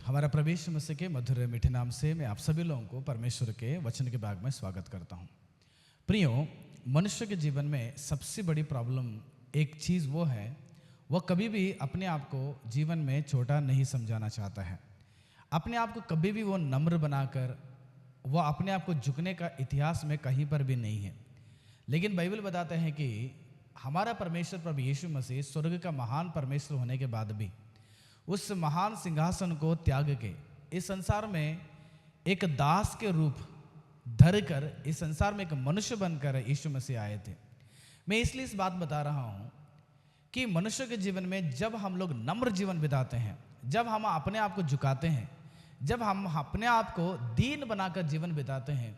हमारा प्रभु यीशु मसीह के मधुर मीठे नाम से मैं आप सभी लोगों को परमेश्वर के वचन के भाग में स्वागत करता हूँ। प्रियो, मनुष्य के जीवन में सबसे बड़ी प्रॉब्लम एक चीज़ वो है, वह कभी भी अपने आप को जीवन में छोटा नहीं समझाना चाहता है। अपने आप को कभी भी वो नम्र बनाकर वह अपने आप को झुकने का इतिहास में कहीं पर भी नहीं है। लेकिन बाइबल बताते हैं कि हमारा परमेश्वर प्रभु यीशु मसीह स्वर्ग का महान परमेश्वर होने के बाद भी उस महान सिंहासन को त्याग के इस संसार में एक दास के रूप धरकर इस संसार में एक मनुष्य बनकर यीशु मसीह आए थे। मैं इसलिए इस बात बता रहा हूँ कि मनुष्य के जीवन में जब हम लोग नम्र जीवन बिताते हैं, जब हम अपने आप को झुकाते हैं, जब हम अपने आप को दीन बनाकर जीवन बिताते हैं,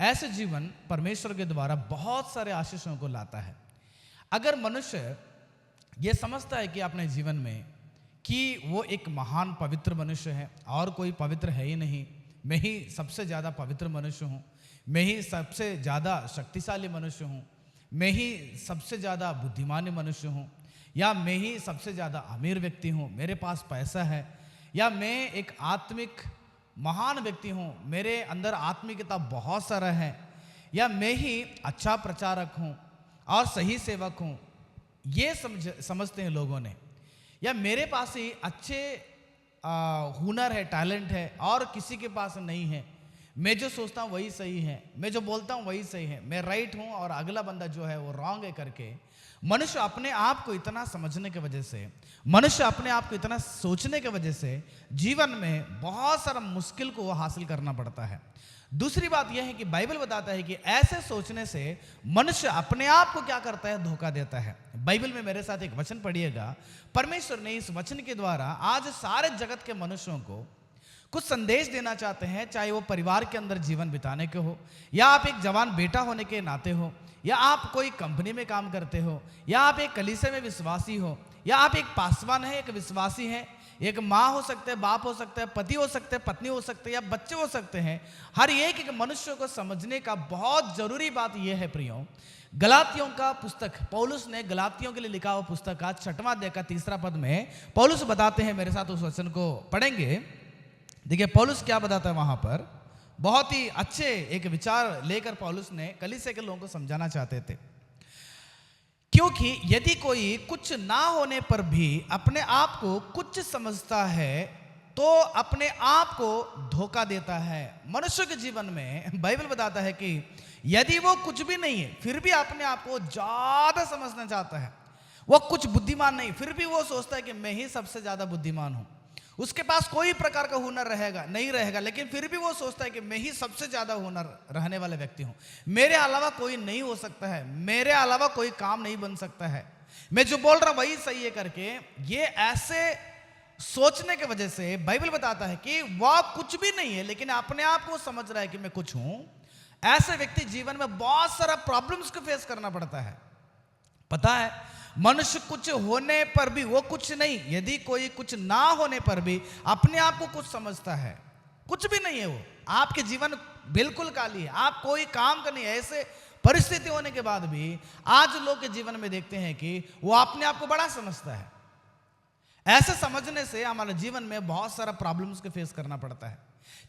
ऐसे जीवन परमेश्वर के द्वारा बहुत सारे आशीषों को लाता है। अगर मनुष्य ये समझता है कि अपने जीवन में कि वो एक महान पवित्र मनुष्य है और कोई पवित्र है ही नहीं, मैं ही सबसे ज़्यादा पवित्र मनुष्य हूँ, मैं ही सबसे ज़्यादा शक्तिशाली मनुष्य हूँ, मैं ही सबसे ज़्यादा बुद्धिमान मनुष्य हूँ, या मैं ही सबसे ज़्यादा अमीर व्यक्ति हूँ, मेरे पास पैसा है, या मैं एक आत्मिक महान व्यक्ति हूँ, मेरे अंदर आत्मिकता बहुत सारा है, या मैं ही अच्छा प्रचारक हूँ और सही सेवक हूँ, ये समझते हैं लोगों ने। या मेरे पास ही अच्छे हुनर है, टैलेंट है और किसी के पास नहीं है, मैं जो सोचता हूँ वही सही है, मैं जो बोलता हूँ वही सही है, मैं राइट हूँ और अगला बंदा जो है वो रॉन्ग है करके मनुष्य अपने आप को इतना समझने की वजह से, मनुष्य अपने आप को इतना सोचने की वजह से जीवन में बहुत सारा मुश्किल को हासिल करना पड़ता है। दूसरी बात यह है कि बाइबल बताता है कि ऐसे सोचने से मनुष्य अपने आप को क्या करता है, धोखा देता है। बाइबल में मेरे साथ एक वचन पढ़िएगा। परमेश्वर ने इस वचन के द्वारा आज सारे जगत के मनुष्यों को कुछ संदेश देना चाहते हैं, चाहे वो परिवार के अंदर जीवन बिताने के हो, या आप एक जवान बेटा होने के नाते हो, या आप कोई कंपनी में काम करते हो, या आप एक कलीसिया में विश्वासी हो, या आप एक पासवान है, एक विश्वासी है, एक माँ हो सकते हैं, बाप हो सकते हैं, पति हो सकते हैं, पत्नी हो सकते हैं, या बच्चे हो सकते हैं। हर एक मनुष्य को समझने का बहुत जरूरी बात यह है प्रियो, गलातियों का पुस्तक, पौलुस ने गलातियों के लिए लिखा हुआ पुस्तक का 6वां अध्याय का 3 पद में पौलुस बताते हैं, मेरे साथ उस वचन को पढ़ेंगे। देखिए पौलुस क्या बताता है वहां पर, बहुत ही अच्छे एक विचार लेकर पौलुस ने कलीसिया के लोगों को समझाना चाहते थे। क्योंकि यदि कोई कुछ ना होने पर भी अपने आप को कुछ समझता है तो अपने आप को धोखा देता है। मनुष्य के जीवन में बाइबल बताता है कि यदि वो कुछ भी नहीं है फिर भी अपने आप को ज्यादा समझना चाहता है, वो कुछ बुद्धिमान नहीं फिर भी वो सोचता है कि मैं ही सबसे ज्यादा बुद्धिमान हूं, उसके पास कोई प्रकार का हुनर नहीं रहेगा, लेकिन फिर भी वो सोचता है कि मैं ही सबसे ज्यादा हुनर रहने वाला व्यक्ति हूं, मेरे अलावा कोई नहीं हो सकता है, मेरे अलावा कोई काम नहीं बन सकता है, मैं जो बोल रहा हूं वही सही है करके ये ऐसे सोचने की वजह से बाइबल बताता है कि वह कुछ भी नहीं है लेकिन अपने आप को समझ रहा है कि मैं कुछ हूं। ऐसे व्यक्ति जीवन में बहुत सारा प्रॉब्लम्स को फेस करना पड़ता है। पता है, मनुष्य कुछ होने पर भी वो कुछ नहीं, यदि कोई कुछ ना होने पर भी अपने आप को कुछ समझता है, कुछ भी नहीं है, वो आपके जीवन बिल्कुल काली है, आप कोई काम का नहीं है। ऐसे परिस्थिति होने के बाद भी आज लोग के जीवन में देखते हैं कि वो अपने आप को बड़ा समझता है। ऐसे समझने से हमारे जीवन में बहुत सारा प्रॉब्लम्स को फेस करना पड़ता है,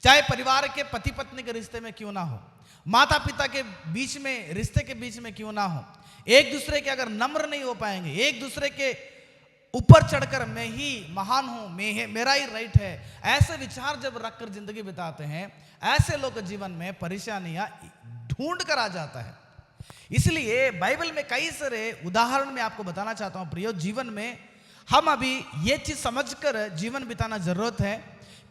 चाहे परिवार के पति पत्नी के रिश्ते में क्यों ना हो, माता पिता के बीच में रिश्ते के बीच में क्यों ना हो, एक दूसरे के अगर नम्र नहीं हो पाएंगे, एक दूसरे के ऊपर चढ़कर मैं ही महान हूं, मेरा ही राइट है, ऐसे विचार जब रखकर जिंदगी बिताते हैं, ऐसे लोग के जीवन में परेशानियां ढूंढ कर आ जाता है। इसलिए बाइबल में कई सारे उदाहरण मैं आपको बताना चाहता हूं प्रियो। जीवन में हम अभी ये चीज समझकर जीवन बिताना जरूरत है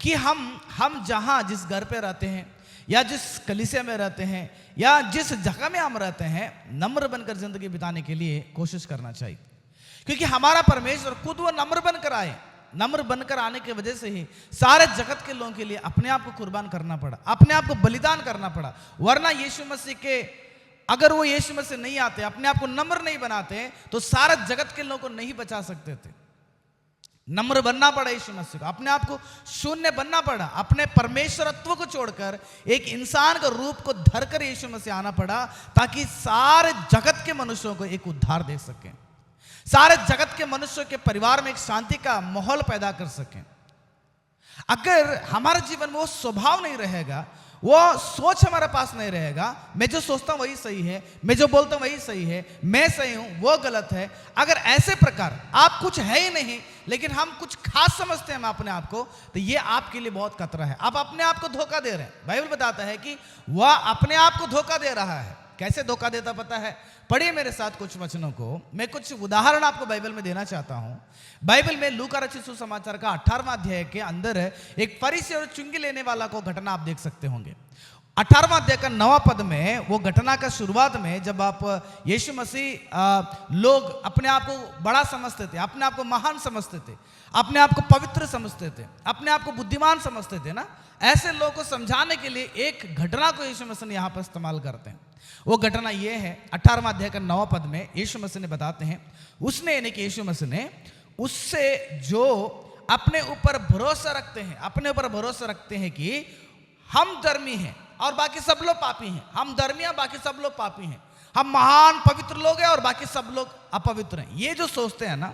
कि हम जहां जिस घर पे रहते हैं या जिस कलीसिया में रहते हैं या जिस जगह में हम रहते हैं, नम्र बनकर जिंदगी बिताने के लिए कोशिश करना चाहिए, क्योंकि हमारा परमेश्वर खुद वो नम्र बनकर आए। नम्र बनकर आने की वजह से ही सारे जगत के लोगों के लिए अपने आप को कुर्बान करना पड़ा, अपने आप को बलिदान करना पड़ा। वरना यीशु मसीह के अगर वो यीशु मसीह नहीं आते, अपने आप को नम्र नहीं बनाते, तो सारे जगत के लोगों को नहीं बचा सकते थे। नम्र बनना पड़ा यीशु मसीह को, अपने आप को शून्य बनना पड़ा, अपने परमेश्वरत्व को छोड़कर एक इंसान का रूप को धरकर यीशु मसीह आना पड़ा, ताकि सारे जगत के मनुष्यों को एक उद्धार दे सके, सारे जगत के मनुष्यों के परिवार में एक शांति का माहौल पैदा कर सकें। अगर हमारे जीवन में वो स्वभाव नहीं रहेगा, वो सोच हमारे पास नहीं रहेगा, मैं जो सोचता हूं वही सही है, मैं जो बोलता हूं वही सही है, मैं सही हूं वो गलत है, अगर ऐसे प्रकार आप कुछ है ही नहीं लेकिन हम कुछ खास समझते हैं हम अपने आप को, तो ये आपके लिए बहुत खतरा है। आप अपने आप को धोखा दे रहे हैं। बाइबल बताता है कि वह अपने आप को धोखा दे रहा है। कैसे धोखा देता पता है? पढ़िए मेरे साथ कुछ वचनों को। मैं कुछ उदाहरण आपको बाइबल में देना चाहता हूं। बाइबल में लूका रचित सुसमाचार का 18वां अध्याय के अंदर एक फरीसी और चुंगी लेने वाला को घटना आप देख सकते होंगे। 18वां अध्याय का 9वां पद में वो घटना का शुरुआत में जब आप यीशु मसीह लोग अपने आप को बड़ा समझते थे, अपने आप को महान समझते थे, अपने आप को पवित्र समझते थे, अपने आप को बुद्धिमान समझते थे ना, ऐसे लोगों को समझाने के लिए एक घटना को यीशु मसीह ने यहाँ पर इस्तेमाल करते हैं। वो घटना ये है, 18वां अध्याय का 9वां पद में यीशु मसीह ने बताते हैं, उसने यानी कि यीशु मसीह ने उससे जो अपने ऊपर भरोसा रखते हैं, अपने ऊपर भरोसा रखते हैं कि हम धर्मी हैं और बाकी सब लोग पापी हैं, हम धर्मी हैं बाकी सब लोग पापी हैं, हम महान पवित्र लोग हैं और बाकी सब लोग अपवित्र हैं, ये जो सोचते हैं ना,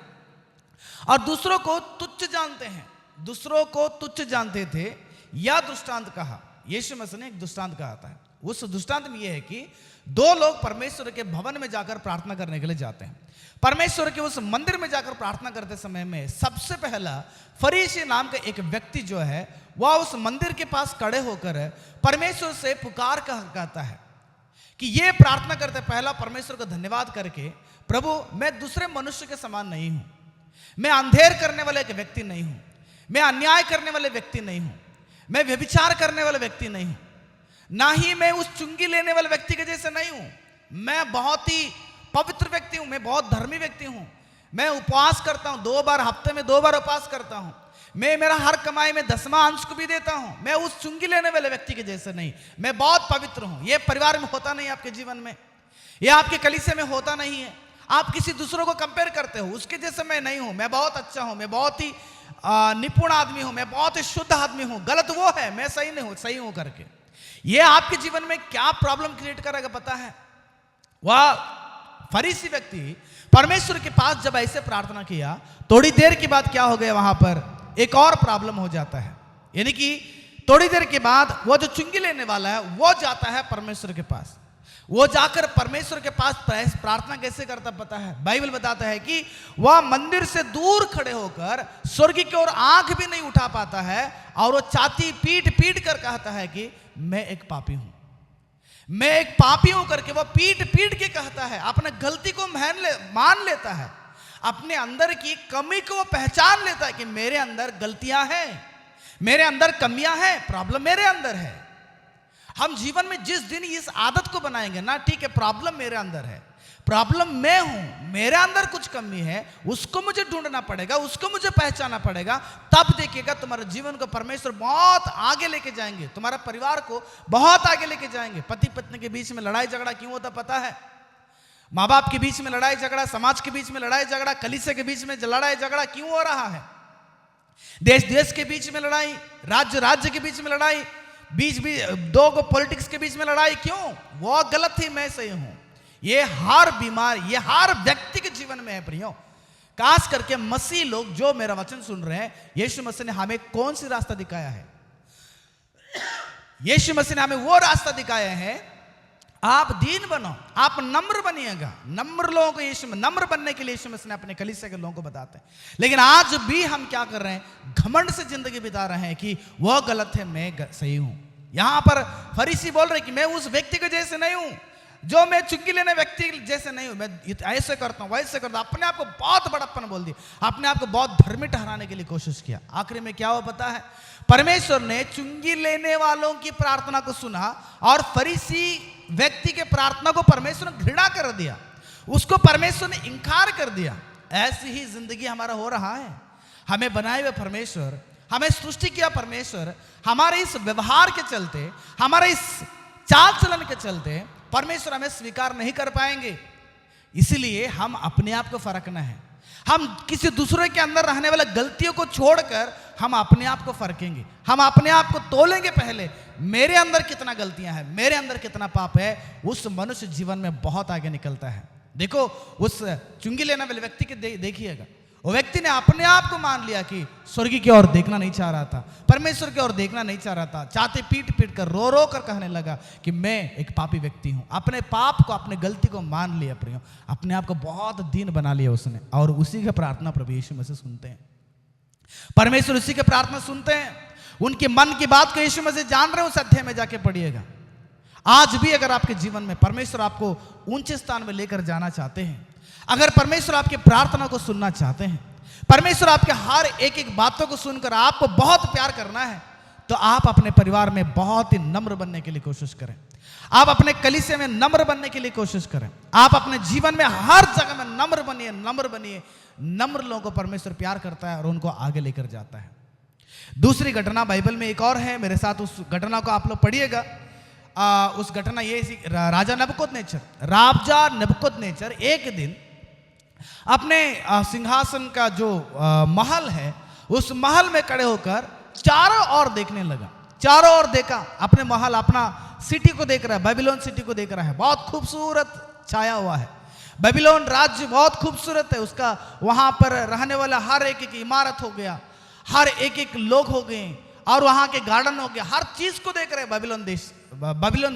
और दूसरों को तुच्छ जानते हैं, दूसरों को तुच्छ जानते थे, यह दृष्टांत कहा। यीशु मसीह ने एक दृष्टांत कहा था। उस दृष्टांत में यह है कि दो लोग परमेश्वर के भवन में जाकर प्रार्थना करने के लिए जाते हैं। परमेश्वर के उस मंदिर में जाकर प्रार्थना करते समय में सबसे पहला फरीसी नाम का एक व्यक्ति जो है वह उस मंदिर के पास खड़े होकर परमेश्वर से पुकार कहता है कि ये प्रार्थना करते पहला परमेश्वर को धन्यवाद करके, प्रभु मैं दूसरे मनुष्य के समान नहीं हूं, मैं अंधेर करने वाले एक व्यक्ति नहीं हूं, मैं अन्याय करने वाले व्यक्ति नहीं हूं, मैं व्यभिचार करने वाले व्यक्ति नहीं हूं, ना ही मैं उस चुंगी लेने वाले व्यक्ति के जैसे नहीं हूं, मैं बहुत ही पवित्र व्यक्ति हूं, मैं बहुत धर्मी व्यक्ति हूं, मैं उपवास करता हूं, 2 बार हफ्ते में 2 बार उपवास करता हूं, मैं मेरा हर कमाई में 10वां अंश को भी देता हूं, मैं उस चुंगी लेने वाले व्यक्ति के जैसे नहीं, मैं बहुत पवित्र हूं। ये परिवार में होता नहीं, आपके जीवन में, ये आपके कलीसिया में होता नहीं है। आप किसी दूसरों को कंपेयर करते हो, उसके जैसे मैं नहीं हूं, मैं बहुत अच्छा हूं, मैं बहुत ही निपुण आदमी हूं, मैं बहुत ही शुद्ध आदमी हूं, गलत वो है, मैं सही नहीं हूं, सही हूं करके। ये आपके जीवन में क्या प्रॉब्लम क्रिएट करेगा पता है? वह फरीसी व्यक्ति परमेश्वर के पास जब ऐसे प्रार्थना किया, थोड़ी देर के बाद क्या हो गया, वहां पर एक और प्रॉब्लम हो जाता है। यानी कि थोड़ी देर के बाद वो जो चुंगी लेने वाला है वो जाता है परमेश्वर के पास। वो जाकर परमेश्वर के पास प्रार्थना कैसे करता पता है? बाइबल बताता है कि वह मंदिर से दूर खड़े होकर स्वर्ग की ओर आंख भी नहीं उठा पाता है और वो छाती पीट पीट कर कहता है कि मैं एक पापी हूं, मैं एक पापी हूं करके वो पीट पीट के कहता है, अपने गलती को मान लेता है, अपने अंदर की कमी को वो पहचान लेता है कि मेरे अंदर गलतियां हैं, मेरे अंदर कमियां हैं, प्रॉब्लम मेरे अंदर है। हम जीवन में जिस दिन इस आदत को बनाएंगे ना, ठीक है प्रॉब्लम मेरे अंदर है, प्रॉब्लम मैं हूं, मेरे अंदर कुछ कमी है, उसको मुझे ढूंढना पड़ेगा, उसको मुझे पहचानना पड़ेगा, तब देखिएगा तुम्हारे जीवन को परमेश्वर बहुत आगे लेके जाएंगे, तुम्हारा परिवार को बहुत आगे लेके जाएंगे। पति पत्नी के बीच में लड़ाई झगड़ा क्यों होता पता है? माँ बाप के बीच में लड़ाई झगड़ा, समाज के बीच में लड़ाई झगड़ा, कलीसिया के बीच में लड़ाई झगड़ा क्यों हो रहा है? देश देश के बीच में लड़ाई, राज्य राज्य के बीच में लड़ाई, बीच दो को पॉलिटिक्स के बीच में लड़ाई क्यों? वो गलत ही, मैं सही हूं। ये हर बीमार, ये हर व्यक्ति के जीवन में है प्रियो। खास करके मसीह लोग जो मेरा वचन सुन रहे हैं, यीशु मसीह ने हमें कौन सी रास्ता दिखाया है? यीशु मसीह ने हमें वो रास्ता दिखाया है, आप दीन बनो, आप नम्र बनिएगा। नम्र लोगों को नम्र बनने के लिए यीशु मसीह ने अपने कलीसिया के लोगों को बताते हैं। लेकिन आज भी हम क्या कर रहे हैं? घमंड से जिंदगी बिता रहे हैं कि वह गलत है, मैं सही हूं। यहां पर फरीसी बोल रहे कि मैं उस व्यक्ति के जैसे नहीं हूं, जो मैं चुंगी लेने व्यक्ति जैसे नहीं हूं, मैं ऐसे करता हूं, वैसे करता हूं, अपने आप को बहुत बड़प्पन बोल दिया, अपने आप को बहुत धर्मी ठहराने के लिए कोशिश किया। आखिर में क्या हुआ पता है? परमेश्वर ने चुंगी लेने वालों की प्रार्थना को सुना और फरीसी व्यक्ति के प्रार्थना को परमेश्वर ने घृणा कर दिया, उसको परमेश्वर ने इनकार कर दिया। ऐसी ही जिंदगी हमारा हो रहा है। हमें बनाए हुए परमेश्वर, हमें सृष्टि किया परमेश्वर, हमारे इस व्यवहार के चलते, हमारे इस चाल चलन के चलते परमेश्वर हमें स्वीकार नहीं कर पाएंगे। इसलिए हम अपने आप को फरकना है। हम किसी दूसरे के अंदर रहने वाले गलतियों को छोड़कर हम अपने आप को फरकेंगे, हम अपने आप को तोलेंगे। पहले मेरे अंदर कितना गलतियां हैं, मेरे अंदर कितना पाप है, उस मनुष्य जीवन में बहुत आगे निकलता है। देखो उस चुंगी लेने वाले व्यक्ति के देखिएगा, वो व्यक्ति ने अपने आप को मान लिया कि स्वर्ग की ओर देखना नहीं चाह रहा था, परमेश्वर की ओर देखना नहीं चाह रहा था, चाहते पीट पीट कर रो कर कहने लगा कि मैं एक पापी व्यक्ति हूं। अपने पाप को, अपने गलती को मान लिया प्रियो, अपने आप को बहुत दीन बना लिया उसने, और उसी की प्रार्थना प्रभु यीशु मसीह सुनते हैं। परमेश्वर उसी की प्रार्थना सुनते हैं, उनके मन की बात को यीशु मसीह जान रहे हैं। उस अध्याय में जाके पढ़िएगा। आज भी अगर आपके जीवन में परमेश्वर आपको ऊंचे स्थान में लेकर जाना चाहते हैं, अगर परमेश्वर आपकी प्रार्थना को सुनना चाहते हैं, परमेश्वर आपके हर एक एक बातों को सुनकर आपको बहुत प्यार करना है, तो आप अपने परिवार में बहुत ही नम्र बनने के लिए कोशिश करें। आप अपने कलीसिया में नम्र बनने के लिए कोशिश करें। आप अपने जीवन में हर जगह में नम्र बनिए, नम्र बनिए। नम्र लोगं को परमेश्वर प्यार करता है और उनको आगे लेकर जाता है। दूसरी घटना बाइबल में एक और है, मेरे साथ उस घटना को आप लोग पढ़िएगा। उस घटना ये राजा नबूकदनेस्सर एक दिन अपने सिंहासन का जो महल है, उस महल में खड़े होकर चारों ओर देखने लगा। चारों ओर देखा, अपने महल, अपना सिटी को देख रहा है, बेबीलोन सिटी को देख रहा है। बहुत खूबसूरत छाया हुआ है। बेबीलोन राज्य बहुत खूबसूरत है। उसका वहां पर रहने वाला हर एक एक इमारत हो गया, हर एक एक लोग हो गए, और वहां के गार्डन हो गया। हर चीज को देख रहे बेबीलोन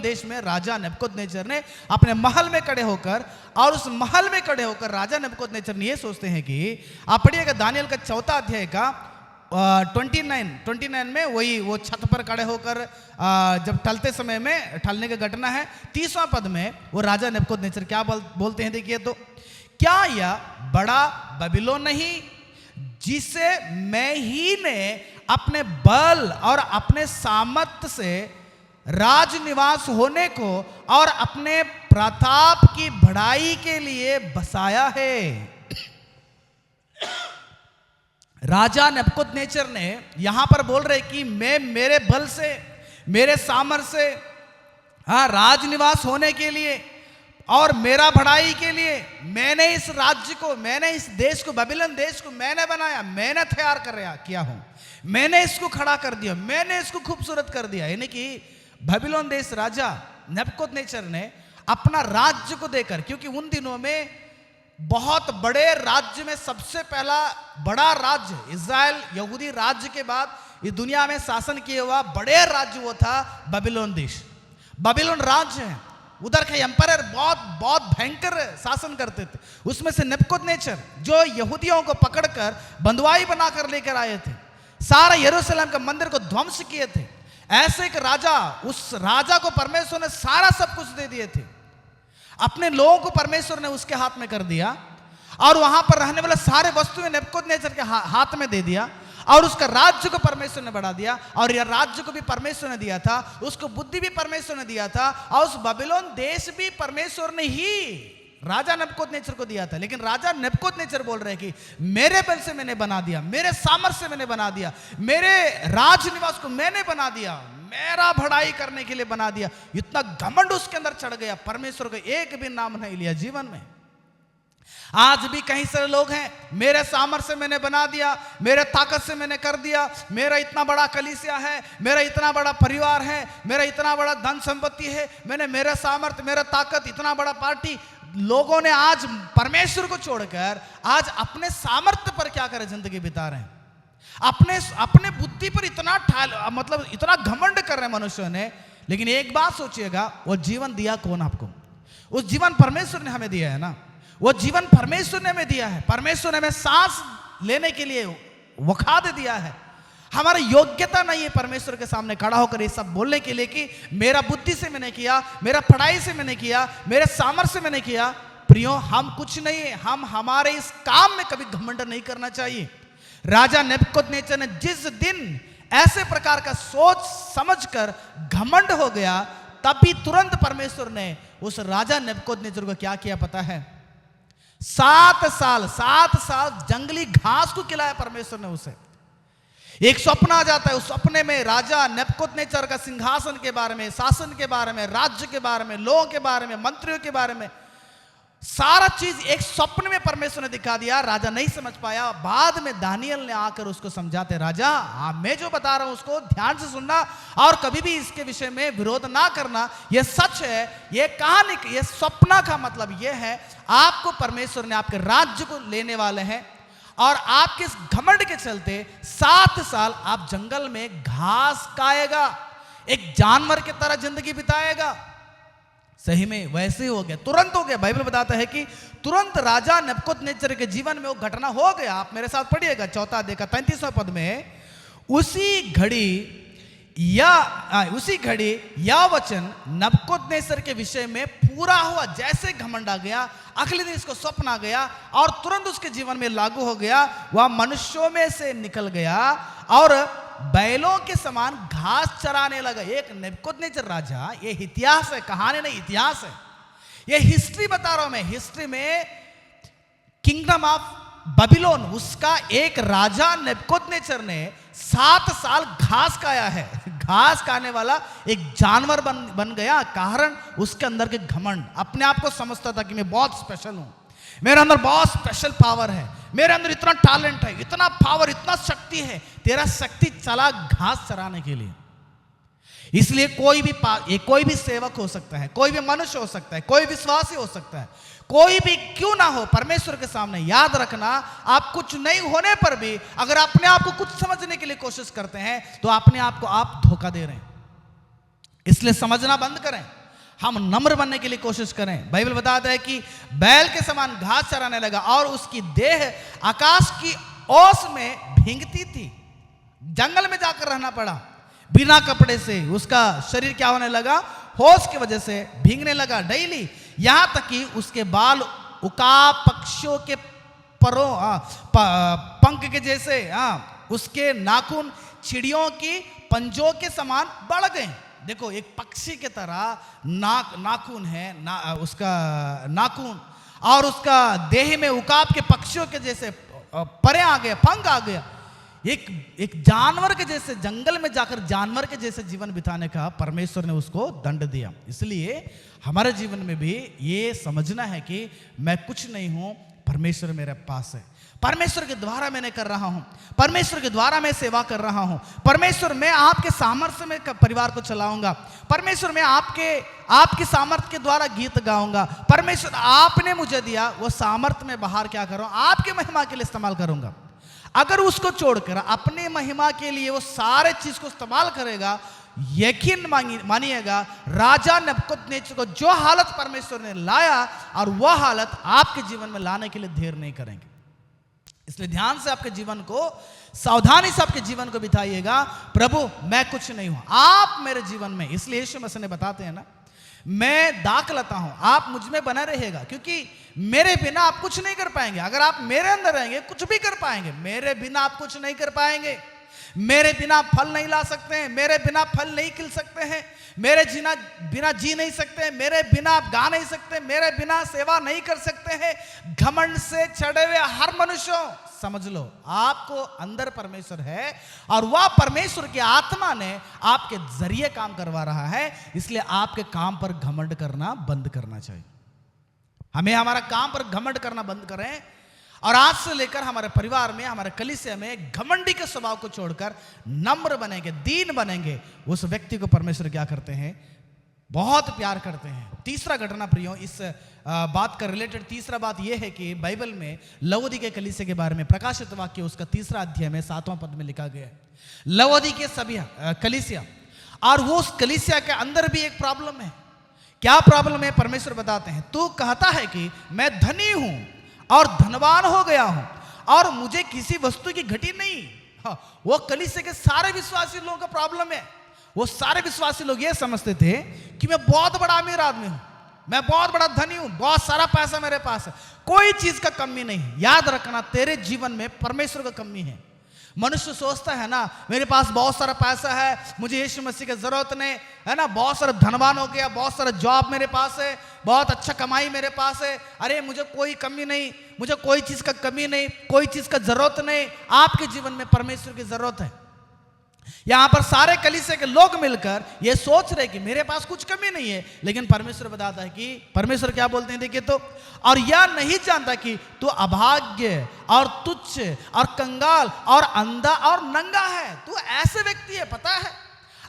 देश में राजा नबूकदनेस्सर ने अपने महल में खड़े होकर, और उस महल में खड़े होकर राजा नबूकदनेस्सर ने ये सोचते हैं कि, आप पढ़िएगा दानियल का 4 अध्याय का 29 में, वही वो छत पर खड़े होकर जब टलते समय में टलने की घटना है। 30वां पद में वो राजा नबूकदनेस्सर क्या बोलते हैं, देखिए तो, क्या यह बड़ा बेबीलोन नहीं जिसे मैं ही ने अपने बल और अपने सामर्थ्य से राजनिवास होने को और अपने प्रताप की बढ़ाई के लिए बसाया है। राजा नबूकदनेस्सर ने यहां पर बोल रहे कि मैं मेरे बल से, मेरे सामर्थ्य से, राजनिवास होने के लिए और मेरा बढ़ाई के लिए मैंने इस राज्य को, मैंने इस देश को, बेबीलोन देश को मैंने बनाया, मैंने तैयार किया हूं, मैंने इसको खड़ा कर दिया, मैंने इसको खूबसूरत कर दिया। यानी कि बेबीलोन देश राजा नबूकदनेस्सर ने अपना राज्य को देकर, क्योंकि उन दिनों में बहुत बड़े राज्य में सबसे पहला बड़ा राज्य इज़राइल यहूदी राज्य के बाद इस दुनिया में शासन किया हुआ बड़े राज्य वो था बेबीलोन देश। बेबीलोन राज्य है, उधर के एम्पायर बहुत बहुत भयंकर शासन करते थे। उसमें से नबूकदनेस्सर जो यहूदियों को पकड़कर बंधुआई बनाकर लेकर आए थे, सारा यरूशलेम के मंदिर को ध्वंस किए थे। ऐसे एक राजा, उस राजा को परमेश्वर ने सारा सब कुछ दे दिए थे। अपने लोगों को परमेश्वर ने उसके हाथ में कर दिया, और वहां पर रहने वाले सारे वस्तुएं नबूकदनेस्सर के हाथ में दे दिया, और उसका राज्य को परमेश्वर ने बढ़ा दिया। और यह राज्य को भी परमेश्वर ने दिया था, उसको बुद्धि भी परमेश्वर ने दिया था, और उस बेबीलोन देश भी परमेश्वर ने ही राजा नबूकदनेस्सर को दिया था। लेकिन राजा नबूकदनेस्सर बोल रहे कि मेरे बल से मैंने बना दिया, मेरे सामर्थ्य से मैंने बना दिया, मेरे राजनिवास को मैंने बना दिया, मेरा बढ़ाई करने के लिए बना दिया। इतना घमंड उसके अंदर चढ़ गया, परमेश्वर का एक भी नाम नहीं लिया जीवन में। आज भी कई सारे लोग हैं, मेरे सामर्थ्य से मैंने बना दिया, मेरे ताकत से मैंने कर दिया, मेरा इतना बड़ा कलीसिया है, मेरा इतना बड़ा परिवार है, मेरा इतना बड़ा धन संपत्ति है, मैंने मेरा सामर्थ्य, मेरा ताकत, इतना बड़ा पार्टी। लोगों ने आज परमेश्वर को छोड़कर आज अपने सामर्थ्य पर क्या करे जिंदगी बिता रहे हैं, अपने बुद्धि पर इतना मतलब इतना घमंड कर रहे हैं मनुष्यों ने। लेकिन एक बात सोचिएगा, वो जीवन दिया कौन आपको? उस जीवन परमेश्वर ने हमें दिया है ना, वो जीवन परमेश्वर ने हमें दिया है। परमेश्वर ने हमें सांस लेने के लिए वखाद दिया है। हमारी योग्यता नहीं है परमेश्वर के सामने खड़ा होकर ये सब बोलने के लिए कि मेरा बुद्धि से मैंने किया, मेरा पढ़ाई से मैंने किया, मेरे सामर्थ्य से मैंने किया। प्रियो, हम कुछ नहीं है, हम हमारे इस काम में कभी घमंड नहीं करना चाहिए। राजा नबूकदनेस्सर ने जिस दिन ऐसे प्रकार का सोच समझकर घमंड हो गया, तभी तुरंत परमेश्वर ने उस राजा नबूकदनेस्सर को क्या किया पता है? 7 साल जंगली घास को खिलाया परमेश्वर ने उसे। एक स्वप्न आ जाता है, उस सपने में राजा नबूकदनेस्सर का सिंहासन के बारे में, शासन के बारे में, राज्य के बारे में, लोगों के बारे में, मंत्रियों के बारे में, सारा चीज एक स्वप्न में परमेश्वर ने दिखा दिया। राजा नहीं समझ पाया। बाद में दानियल ने आकर उसको समझाते, राजा मैं जो बता रहा हूं उसको ध्यान से सुनना और कभी भी इसके विषय में विरोध ना करना। यह सच है, यह कहानी, यह स्वप्न का मतलब यह है, आपको परमेश्वर ने आपके राज्य को लेने वाले हैं, और आपके इस घमंड के चलते 7 साल आप जंगल में घास खाएगा, एक जानवर की तरह जिंदगी बिताएगा। सही में वैसे ही हो गया, तुरंत हो गया। बाइबल बताता है कि तुरंत राजा नबूकदनेस्सर के जीवन में वो घटना हो गया। आप मेरे साथ पढ़िएगा 4 अध्याय का 33वां पद में, उसी घड़ी या वचन नबूकदनेस्सर के विषय में पूरा हुआ। जैसे घमंड आ गया, अगले दिन इसको स्वप्न आ गया और तुरंत उसके जीवन में लागू हो गया। वह मनुष्यों में से निकल गया और बैलों के समान घास चराने लगा। एक नबूकदनेस्सर राजा, ये इतिहास है, कहानी नहीं, इतिहास है। ये हिस्ट्री बता रहा हूं मैं। हिस्ट्री में किंगडम ऑफ बेबीलोन, उसका एक राजा नबूकदनेस्सर ने 7 साल घास खाया है। घास खाने वाला एक जानवर बन गया, कारण उसके अंदर के घमंड। अपने आप को समझता था कि मैं बहुत स्पेशल हूं, मेरे अंदर बहुत स्पेशल पावर है, मेरे अंदर इतना टैलेंट है, इतना पावर, इतना शक्ति है। तेरा शक्ति चला घास चराने के लिए। इसलिए कोई भी सेवक हो सकता है, कोई भी मनुष्य हो सकता है, कोई विश्वासी हो सकता है, कोई भी क्यों ना हो, परमेश्वर के सामने याद रखना, आप कुछ नहीं होने पर भी अगर अपने आप को कुछ समझने के लिए कोशिश करते हैं तो अपने आप को आप धोखा दे रहे हैं। इसलिए समझना बंद करें, हम नम्र बनने के लिए कोशिश करें। बाइबल बताता है कि बैल के समान घास चराने लगा और उसकी देह आकाश की ओस में भींगती थी। जंगल में जाकर रहना पड़ा, बिना कपड़े से उसका शरीर क्या होने लगा, होश की वजह से भीगने लगा डेली। यहां तक कि उसके बाल उकाब पक्षियों के पंख के जैसे, उसके नाखून चिड़ियों की पंजों के समान बढ़ गए। देखो, एक पक्षी की तरह नाखून है, उसका नाखून, और उसका देह में उकाब के पक्षियों के जैसे परे आ गया, पंख आ गया। एक जानवर के जैसे, जंगल में जाकर जानवर के जैसे जीवन बिताने का परमेश्वर ने उसको दंड दिया। इसलिए हमारे जीवन में भी ये समझना है कि मैं कुछ नहीं हूं, परमेश्वर मेरे पास है। परमेश्वर के द्वारा मैंने कर रहा हूं, परमेश्वर के द्वारा मैं सेवा कर रहा हूं। परमेश्वर, मैं आपके सामर्थ्य में परिवार को चलाऊंगा। परमेश्वर, मैं आपके सामर्थ्य के द्वारा गीत गाऊंगा। परमेश्वर, आपने मुझे दिया वो सामर्थ्य में बाहर क्या करूं, आपके महिमा के लिए इस्तेमाल करूंगा। अगर उसको छोड़कर अपने महिमा के लिए वो सारे चीज को इस्तेमाल करेगा, यकीन मानिएगा, राजा नबूकदनेस्सर को जो हालत परमेश्वर ने लाया और वह हालत आपके जीवन में लाने के लिए देर नहीं करेंगे। इसलिए ध्यान से आपके जीवन को, सावधानी से आपके जीवन को बिताइएगा। प्रभु, मैं कुछ नहीं हूं, आप मेरे जीवन में। इसलिए यीशु मसीह ने बताते हैं ना, मैं दाखलता हूं, आप मुझ में बना रहेगा, क्योंकि मेरे बिना आप कुछ नहीं कर पाएंगे। अगर आप मेरे अंदर रहेंगे कुछ भी कर पाएंगे, मेरे बिना आप कुछ नहीं कर पाएंगे। मेरे बिना फल नहीं ला सकते हैं, मेरे बिना फल नहीं खिल सकते हैं, मेरे बिना जी नहीं सकते, मेरे बिना आप गा नहीं सकते, मेरे बिना सेवा नहीं कर सकते हैं। घमंड से चढ़े हुए हर मनुष्यों, समझ लो आपको अंदर परमेश्वर है और वह परमेश्वर की आत्मा ने आपके जरिए काम करवा रहा है। इसलिए आपके काम पर घमंड करना बंद करना चाहिए। हमें हमारा काम पर घमंड करना बंद करें और आज से लेकर हमारे परिवार में, हमारे कलीसिया में घमंडी के स्वभाव को छोड़कर नम्र बनेंगे, दीन बनेंगे। उस व्यक्ति को परमेश्वर क्या करते हैं, बहुत प्यार करते हैं। तीसरा घटना प्रियो, इस बात का रिलेटेड तीसरा बात यह है कि बाइबल में लवोदिकीय कलीसिया के बारे में प्रकाशित वाक्य उसका 3 अध्याय में 7वां पद में लिखा गया है। लवोदिकीय सभी कलीसिया, और वो उस कलीसिया के अंदर भी एक प्रॉब्लम है। क्या प्रॉब्लम है, परमेश्वर बताते हैं। तू कहता है कि मैं धनी हूं और धनवान हो गया हूं और मुझे किसी वस्तु की घटी नहीं। वो कलीसिया के सारे विश्वासी लोगों का प्रॉब्लम है। वो सारे विश्वासी लोग ये समझते थे कि मैं बहुत बड़ा अमीर आदमी हूं, मैं बहुत बड़ा धनी हूं, बहुत सारा पैसा मेरे पास है, कोई चीज का कमी नहीं है। याद रखना, तेरे जीवन में परमेश्वर का कमी है। मनुष्य सोचता है ना, मेरे पास बहुत सारा पैसा है, मुझे यीशु मसीह की जरूरत नहीं है ना, बहुत सारा धनवान हो गया, बहुत सारा जॉब मेरे पास है, बहुत अच्छा कमाई मेरे पास है, अरे मुझे कोई कमी नहीं, मुझे कोई चीज का कमी नहीं, कोई चीज का जरूरत नहीं। आपके जीवन में परमेश्वर की जरूरत है। यहां पर सारे कलीसिया के लोग मिलकर ये सोच रहे कि मेरे पास कुछ कमी नहीं है, लेकिन परमेश्वर बताता है कि परमेश्वर क्या बोलते हैं, देखिए तो, और यह नहीं जानता कि तू अभाग्य और तुच्छ और कंगाल और अंधा और नंगा है। तू ऐसे व्यक्ति है, पता है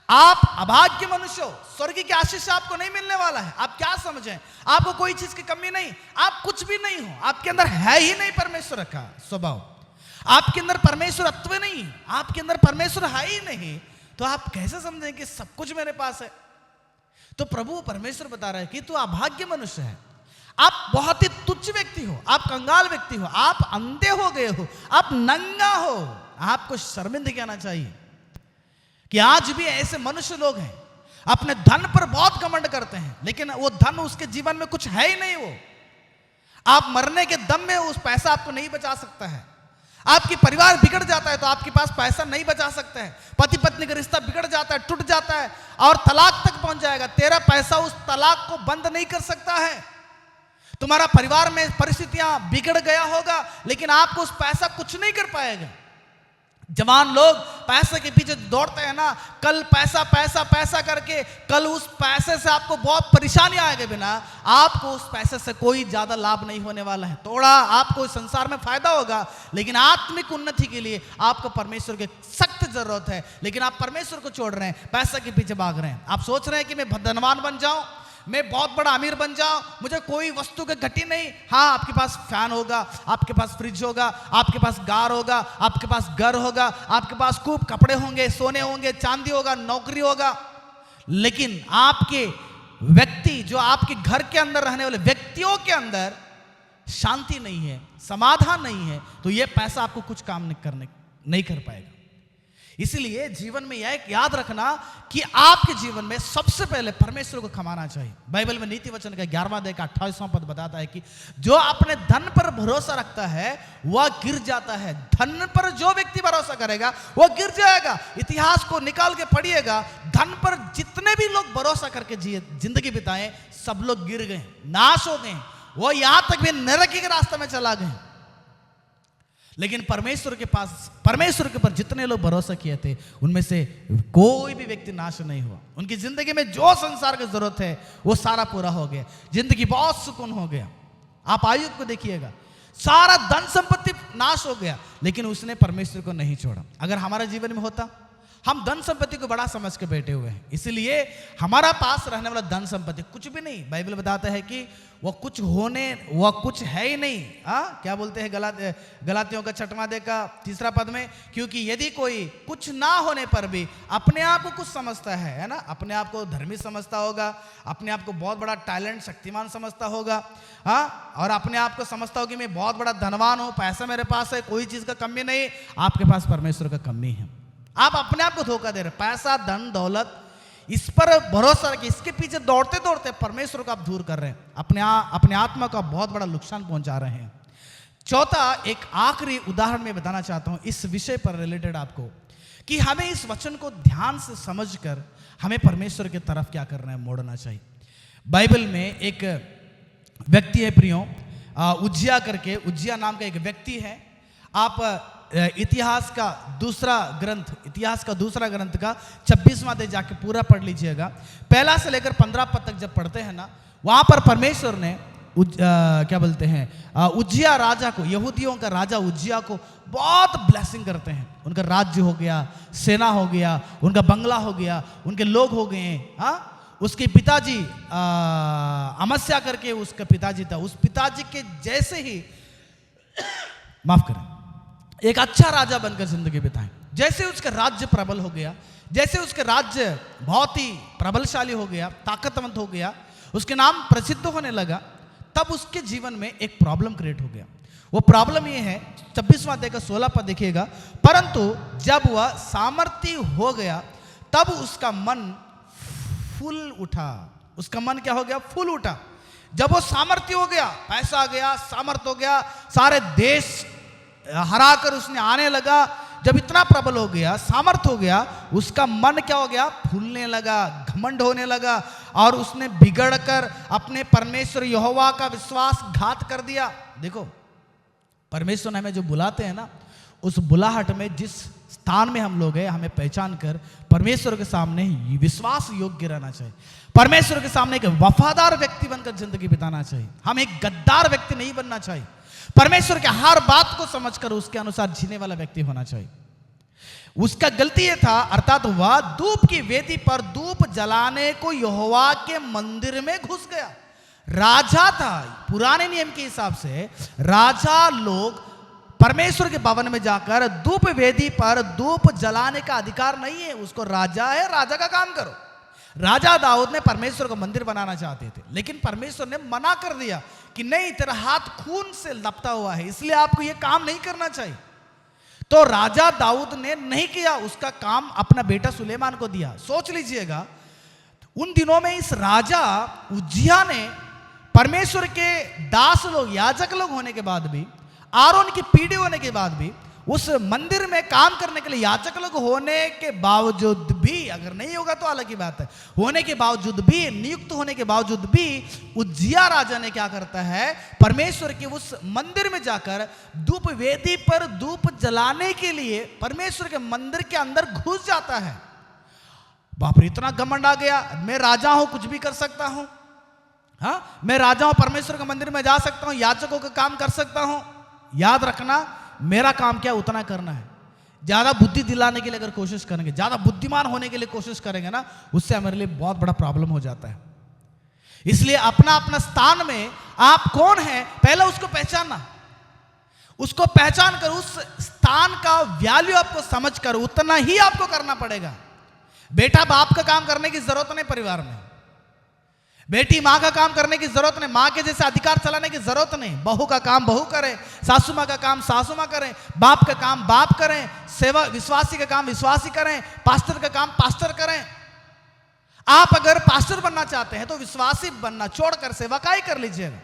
आप अभाग्य मनुष्य हो, स्वर्ग की आशीष आपको नहीं मिलने वाला है। आप क्या समझें, आपको कोई चीज की कमी नहीं, आप कुछ भी नहीं हो, आपके अंदर है ही नहीं परमेश्वर का स्वभाव। आपके अंदर परमेश्वरत्व नहीं, आपके अंदर परमेश्वर है ही नहीं, तो आप कैसे समझें कि सब कुछ मेरे पास है? तो प्रभु परमेश्वर बता रहा है कि तू अभाग्य मनुष्य है, आप बहुत ही तुच्छ व्यक्ति हो, आप कंगाल व्यक्ति हो, आप अंधे हो गए हो, आप नंगा हो। आपको शर्मिंदगी आना चाहिए कि आज भी ऐसे मनुष्य लोग हैं, अपने धन पर बहुत घमंड करते हैं, लेकिन वो धन उसके जीवन में कुछ है ही नहीं। वो आप मरने के दम में उस पैसा आपको नहीं बचा सकता है। आपकी परिवार बिगड़ जाता है तो आपके पास पैसा नहीं बचा सकता है। पति पत्नी का रिश्ता बिगड़ जाता है, टूट जाता है और तलाक तक पहुंच जाएगा, तेरा पैसा उस तलाक को बंद नहीं कर सकता है। तुम्हारा परिवार में परिस्थितियां बिगड़ गया होगा, लेकिन आपको उस पैसा कुछ नहीं कर पाएगा। जवान लोग पैसे के पीछे दौड़ते हैं ना, कल पैसा पैसा पैसा करके कल उस पैसे से आपको बहुत परेशानी आएगी, बिना आपको उस पैसे से कोई ज्यादा लाभ नहीं होने वाला है। थोड़ा आपको इस संसार में फायदा होगा, लेकिन आत्मिक उन्नति के लिए आपको परमेश्वर की सख्त जरूरत है। लेकिन आप परमेश्वर को छोड़ रहे हैं, पैसे के पीछे भाग रहे हैं। आप सोच रहे हैं कि मैं धनवान बन जाऊं, मैं बहुत बड़ा अमीर बन जाऊं, मुझे कोई वस्तु की घटी नहीं। हाँ, आपके पास फैन होगा, आपके पास फ्रिज होगा, आपके पास कार होगा, आपके पास घर होगा, आपके पास खूब कपड़े होंगे, सोने होंगे, चांदी होगा, नौकरी होगा, लेकिन आपके व्यक्ति, जो आपके घर के अंदर रहने वाले व्यक्तियों के अंदर शांति नहीं है, समाधान नहीं है, तो यह पैसा आपको कुछ काम नहीं कर पाएगा। इसलिए जीवन में यह याद रखना कि आपके जीवन में सबसे पहले परमेश्वर को कमाना चाहिए। बाइबल में नीति वचन का 11वां अध्याय का 28वां पद बताता है कि जो अपने धन पर भरोसा रखता है वह गिर जाता है। धन पर जो व्यक्ति भरोसा करेगा वह गिर जाएगा। इतिहास को निकाल के पढ़िएगा, धन पर जितने भी लोग भरोसा करके जिंदगी बिताए, सब लोग गिर गए, नाश हो गए, वो यहां तक भी नरक के रास्ते में चला गए। लेकिन परमेश्वर के ऊपर जितने लोग भरोसा किए थे, उनमें से कोई भी व्यक्ति नाश नहीं हुआ। उनकी जिंदगी में जो संसार की जरूरत है वो सारा पूरा हो गया, जिंदगी बहुत सुकून हो गया। आप आयुब को देखिएगा, सारा धन संपत्ति नाश हो गया, लेकिन उसने परमेश्वर को नहीं छोड़ा। अगर हमारे जीवन में होता, हम धन संपत्ति को बड़ा समझ के बैठे हुए हैं, इसलिए हमारा पास रहने वाला धन संपत्ति कुछ भी नहीं। बाइबल बताता है कि वह कुछ है ही नहीं। क्या बोलते हैं गलातियों का 6वां अध्याय का 3 पद में, क्योंकि यदि कोई कुछ ना होने पर भी अपने आप को कुछ समझता है ना, अपने आप को धर्मी समझता होगा, अपने आप को बहुत बड़ा टैलेंट शक्तिमान समझता होगा, और अपने आप को समझता होगा कि मैं बहुत बड़ा धनवान हूं, पैसा मेरे पास है, कोई चीज का कमी नहीं। आपके पास परमेश्वर का कमी है। आप अपने आप को धोखा दे रहे, पैसा धन दौलत इस पर भरोसा रखिए, इसके पीछे दौड़ते दौड़ते परमेश्वर को आप दूर कर रहे हैं, अपने आत्मा का बहुत बड़ा नुकसान पहुंचा रहे हैं। चौथा, एक आखिरी उदाहरण में बताना चाहता हूं इस विषय पर रिलेटेड आपको, कि हमें इस वचन को ध्यान से समझकर हमें परमेश्वर की तरफ क्या करना है, मोड़ना चाहिए। बाइबल में एक व्यक्ति है प्रियो, उज्जिया नाम का एक व्यक्ति है। आप इतिहास का दूसरा ग्रंथ का 26वां अध्याय जाके पूरा पढ़ लीजिएगा। पहला से लेकर 15 पद तक जब पढ़ते हैं ना, वहां पर परमेश्वर ने उज्जिया राजा को, यहूदियों का राजा उज्जिया को बहुत ब्लेसिंग करते हैं। उनका राज्य हो गया, सेना हो गया, उनका बंगला हो गया, उनके लोग हो गए। उसके पिताजी अमस्या करके उसका पिताजी था, उस पिताजी के जैसे ही माफ करें, एक अच्छा राजा बनकर जिंदगी बिताएं। जैसे उसका राज्य प्रबल हो गया, जैसे उसका राज्य बहुत ही प्रबलशाली हो गया, ताकतवंत हो गया, उसके नाम प्रसिद्ध होने लगा, तब उसके जीवन में एक प्रॉब्लम क्रिएट हो गया। वो प्रॉब्लम ये है, 26वां अध्याय का 16 पद देखिएगा। परंतु जब वह सामर्थी हो गया तब उसका मन फूल उठा। उसका मन क्या हो गया? फूल उठा। जब वो सामर्थ्य हो गया, पैसा आ गया, सामर्थ्य हो गया, सारे देश हराकर उसने आने लगा, जब इतना प्रबल हो गया, सामर्थ्य हो गया, उसका मन क्या हो गया? फूलने लगा, घमंड होने लगा, और उसने बिगड़कर अपने परमेश्वर यहोवा का विश्वासघात कर दिया। देखो, परमेश्वर ने हमें जो बुलाते हैं ना, उस बुलाहट में जिस स्थान में हम लोग हैं, हमें पहचान कर परमेश्वर के सामने विश्वास योग्य रहना चाहिए। परमेश्वर के सामने एक वफादार व्यक्ति बनकर जिंदगी बिताना चाहिए। हम एक गद्दार व्यक्ति नहीं बनना चाहिए। परमेश्वर के हर बात को समझकर उसके अनुसार जीने वाला व्यक्ति होना चाहिए। उसका गलती यह था, अर्थात वह धूप की वेदी पर धूप जलाने को यहोवा के मंदिर में घुस गया। राजा था, पुराने नियम के हिसाब से राजा लोग परमेश्वर के भवन में जाकर धूप वेदी पर धूप जलाने का अधिकार नहीं है। उसको राजा है, राजा का काम करो। राजा दाऊद ने परमेश्वर को मंदिर बनाना चाहते थे, लेकिन परमेश्वर ने मना कर दिया कि नहीं, तेरा हाथ खून से लपटा हुआ है, इसलिए आपको यह काम नहीं करना चाहिए। तो राजा दाऊद ने नहीं किया, उसका काम अपना बेटा सुलेमान को दिया। सोच लीजिएगा, उन दिनों में इस राजा उज्जिया ने परमेश्वर के दास लोग, याजक लोग होने के बाद भी, आरोन की पीढ़ी होने के बाद भी, उस मंदिर में काम करने के लिए याजक लोग होने के बावजूद भी, अगर नहीं होगा तो अलग ही बात है, होने के बावजूद भी, नियुक्त होने के बावजूद भी, उज्जिया राजा ने क्या करता है, परमेश्वर के उस मंदिर में जाकर धूप वेदी पर धूप जलाने के लिए परमेश्वर के मंदिर के अंदर घुस जाता है। बाप रे, इतना घमंड आ गया, मैं राजा हूं, कुछ भी कर सकता हूं। हाँ, मैं राजा हूं, परमेश्वर के मंदिर में जा सकता हूं, याजकों का काम कर सकता हूं। याद रखना, मेरा काम क्या, उतना करना है। ज्यादा बुद्धि दिलाने के लिए अगर कोशिश करेंगे, ज्यादा बुद्धिमान होने के लिए कोशिश करेंगे ना, उससे हमारे लिए बहुत बड़ा प्रॉब्लम हो जाता है। इसलिए अपना अपना स्थान में आप कौन है, पहले उसको पहचानना, उसको पहचान कर उस स्थान का वैल्यू आपको समझ कर उतना ही आपको करना पड़ेगा। बेटा बाप का काम करने की जरूरत नहीं, परिवार में बेटी माँ का काम करने की जरूरत नहीं, माँ के जैसे अधिकार चलाने की जरूरत नहीं। बहू का काम बहू करे, सासू माँ का काम सासू माँ करें, बाप का काम बाप करें, सेवा विश्वासी का काम विश्वासी करें, पास्टर का काम पास्टर करें। आप अगर पास्टर बनना चाहते हैं तो विश्वासी बनना छोड़कर सेवकाई कर लीजिएगा,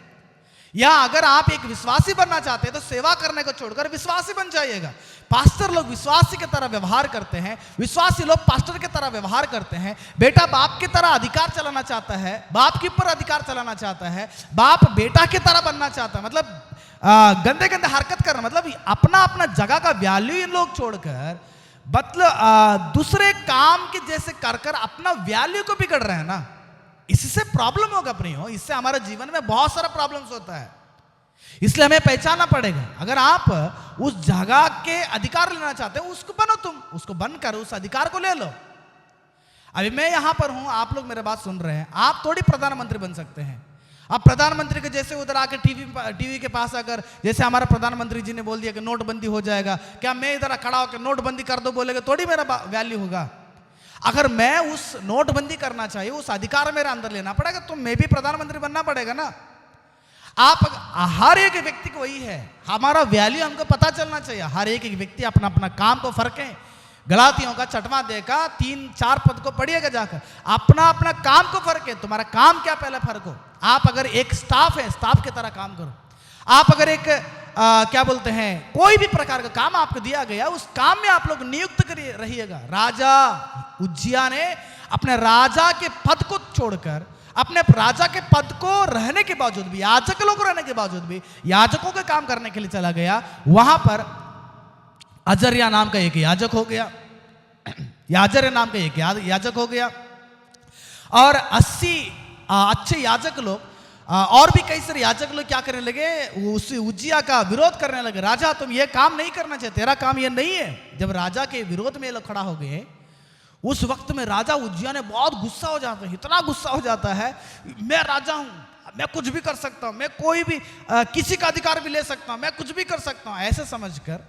या अगर आप एक विश्वासी बनना चाहते हैं तो सेवा करने को छोड़कर विश्वासी बन जाइएगा। पास्टर लोग विश्वासी की तरह व्यवहार करते हैं, विश्वासी लोग पास्टर की तरह व्यवहार करते हैं। बेटा बाप की तरह अधिकार चलाना चाहता है, बाप के ऊपर अधिकार चलाना चाहता है, बाप बेटा की तरह बनना चाहता है, मतलब गंदे गंदे हरकत करना, मतलब अपना अपना जगह का वैल्यू इन लोग छोड़कर, मतलब दूसरे काम के जैसे कर कर अपना वैल्यू को बिगड़ रहे हैं ना। इससे प्रॉब्लम होगा प्रियो, इससे हमारे जीवन में बहुत सारा प्रॉब्लम्स होता है। इसलिए हमें पहचानना पड़ेगा, अगर आप उस जगह के अधिकार लेना चाहते हो, उसको बनो, तुम उसको बनकर उस अधिकार को ले लो। अभी मैं यहां पर हूं, आप लोग मेरे बात सुन रहे हैं, आप थोड़ी प्रधानमंत्री बन सकते हैं। आप प्रधानमंत्री के जैसे उधर आकर टीवी के पास अगर, जैसे हमारा प्रधानमंत्री जी ने बोल दिया कि नोटबंदी हो जाएगा, क्या मैं इधर खड़ा होकर नोटबंदी कर दो बोलेगा, थोड़ी मेरा वैल्यू होगा। अगर मैं उस नोटबंदी करना चाहिए, उस अधिकार मेरे अंदर लेना पड़ेगा, तो मैं भी प्रधानमंत्री बनना पड़ेगा ना। आप हर एक व्यक्ति को वही है, हमारा वैल्यू हमको पता चलना चाहिए। हर एक व्यक्ति अपना अपना काम को फर्क है। गलातियों का 6वां अध्याय का 3-4 पद को पढ़िएगा जाकर, अपना अपना काम को फर्क है। तुम्हारा काम क्या पहले फर्क हो। आप अगर एक स्टाफ है, स्टाफ की तरह काम करो। आप अगर एक क्या बोलते हैं, कोई भी प्रकार का काम आपको दिया गया, उस काम में आप लोग नियुक्त करिए रहिएगा। राजा उज्जिया ने अपने राजा के पद को छोड़कर, अपने राजा के पद को रहने के बावजूद भी, याजक लोग रहने के बावजूद भी, याजकों के काम करने के लिए चला गया। वहां पर अजर्या नाम का एक याजक हो गया, याजर्या नाम का एक याजक हो गया, और 80 अच्छे याजक लोग और भी कई सारे याजक लोग क्या करने लगे, उस उज्जिया का विरोध करने लगे। राजा तुम ये काम नहीं करना चाहिए, तेरा काम ये नहीं है। जब राजा के विरोध में ये लोग खड़ा हो गए, उस वक्त में राजा उज्जिया ने बहुत गुस्सा हो जाता है, इतना गुस्सा हो जाता है, मैं राजा हूं, मैं कुछ भी कर सकता हूं, मैं कोई भी किसी का अधिकार भी ले सकता हूं, मैं कुछ भी कर सकता हूं, ऐसे समझकर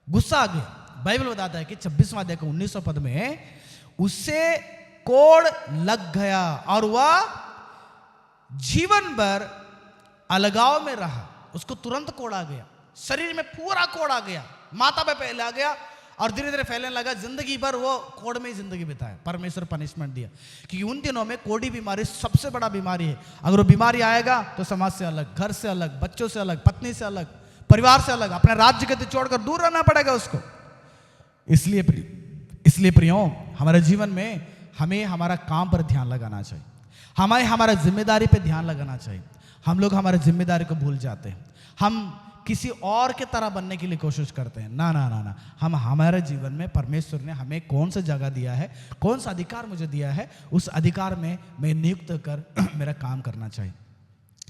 गुस्सा आ गया। बाइबल बताता है कि 26वां अध्याय 19 पद में उससे कोड़ लग गया और वह जीवन भर अलगाव में रहा। उसको तुरंत कोड़ आ गया, शरीर में पूरा कोड़ आ गया, माथा पे पहले आ गया और धीरे धीरे फैलने लगा। जिंदगी भर वो कोड़ में ही जिंदगी बिताया। परमेश्वर पनिशमेंट दिया, क्योंकि उन दिनों में कोड़ी बीमारी सबसे बड़ा बीमारी है। अगर वो बीमारी आएगा तो समाज से अलग, घर से अलग, बच्चों से अलग, पत्नी से अलग, परिवार से अलग, अपने राज्य के छोड़कर दूर रहना पड़ेगा उसको। इसलिए प्रियो, हमारे जीवन में हमें हमारा काम पर ध्यान लगाना चाहिए, हमें हमारा जिम्मेदारी पे ध्यान लगाना चाहिए। हम लोग हमारे जिम्मेदारी को भूल जाते हैं, हम किसी और के तरह बनने के लिए कोशिश करते हैं। ना ना ना ना, हम हमारे जीवन में परमेश्वर ने हमें कौन सा जगह दिया है, कौन सा अधिकार मुझे दिया है, उस अधिकार में मैं नियुक्त कर मेरा काम करना चाहिए।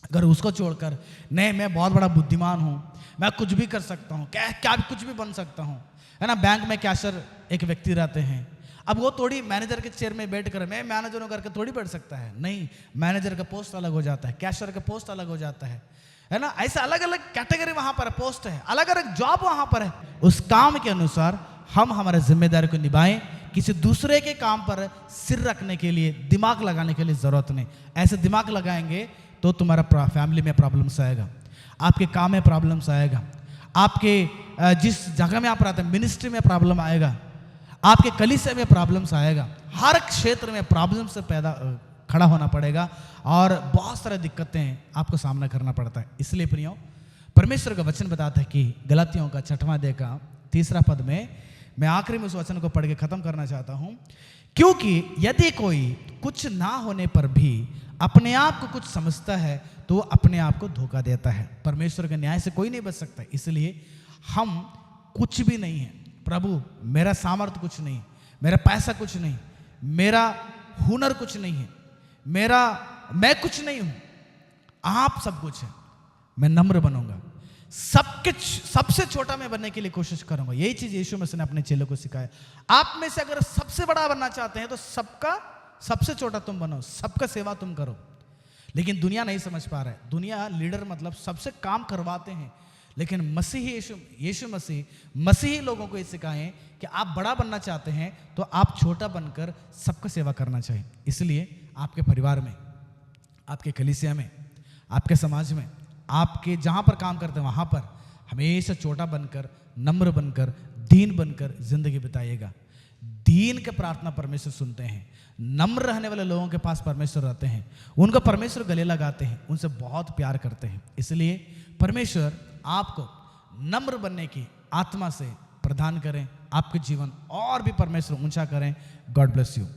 अगर उसको छोड़कर नहीं मैं बहुत बड़ा बुद्धिमान हूँ, मैं कुछ भी कर सकता हूँ, क्या भी कुछ भी बन सकता हूँ, है ना। बैंक में कैशियर एक व्यक्ति रहते हैं, अब वो थोड़ी मैनेजर के चेयर में बैठ कर मैं मैनेजर करके थोड़ी बैठ सकता है, नहीं। मैनेजर का पोस्ट अलग हो जाता है, कैशियर का पोस्ट अलग हो जाता है है ना, ऐसे अलग अलग कैटेगरी वहां पर पोस्ट है, अलग अलग जॉब वहां पर है। उस काम के अनुसार हम हमारे जिम्मेदारी को निभाएं। किसी दूसरे के काम पर सिर रखने के लिए, दिमाग लगाने के लिए जरूरत नहीं। ऐसे दिमाग लगाएंगे तो तुम्हारा फैमिली में प्रॉब्लम्स आएगा, आपके काम में प्रॉब्लम्स आएगा, आपके जिस जगह में आप रहते हैं मिनिस्ट्री में प्रॉब्लम आएगा, आपके कलीसिया में प्रॉब्लम्स आएगा, हर क्षेत्र में प्रॉब्लम से खड़ा होना पड़ेगा और बहुत सारी दिक्कतें आपको सामना करना पड़ता है। इसलिए प्रियो, परमेश्वर का वचन बताता है कि गलातियों का 6वां अध्याय का 3 पद में, मैं आखिरी में उस वचन को पढ़ के खत्म करना चाहता हूं, क्योंकि यदि कोई कुछ ना होने पर भी अपने आप को कुछ समझता है तो वो अपने आप को धोखा देता है। परमेश्वर के न्याय से कोई नहीं बच सकता। इसलिए हम कुछ भी नहीं है, प्रभु मेरा सामर्थ्य कुछ नहीं, मेरा पैसा कुछ नहीं, मेरा हुनर कुछ नहीं है, मैं कुछ नहीं हूं, आप सब कुछ है। मैं नम्र बनूंगा, सबसे छोटा मैं बनने के लिए कोशिश करूंगा। यही चीज यीशु मसीह ने अपने चेलों को सिखाया। आप में से अगर सबसे बड़ा बनना चाहते हैं तो सबका सबसे छोटा तुम बनो, सबका सेवा तुम करो। लेकिन दुनिया नहीं समझ पा रहा है। दुनिया लीडर मतलब सबसे काम करवाते हैं, लेकिन यीशु मसीही लोगों को ये सिखाएं कि आप बड़ा बनना चाहते हैं तो आप छोटा बनकर सबका सेवा करना चाहिए। इसलिए आपके परिवार में, आपके कलीसिया में, आपके समाज में, आपके जहां पर काम करते हैं वहां पर हमेशा छोटा बनकर, नम्र बनकर, दीन बनकर जिंदगी बिताइएगा। दीन के प्रार्थना परमेश्वर सुनते हैं। नम्र रहने वाले लोगों के पास परमेश्वर रहते हैं, उनको परमेश्वर गले लगाते हैं, उनसे बहुत प्यार करते हैं। इसलिए परमेश्वर आपको नम्र बनने की आत्मा से प्रदान करें, आपके जीवन और भी परमेश्वर ऊंचा करें। God bless you.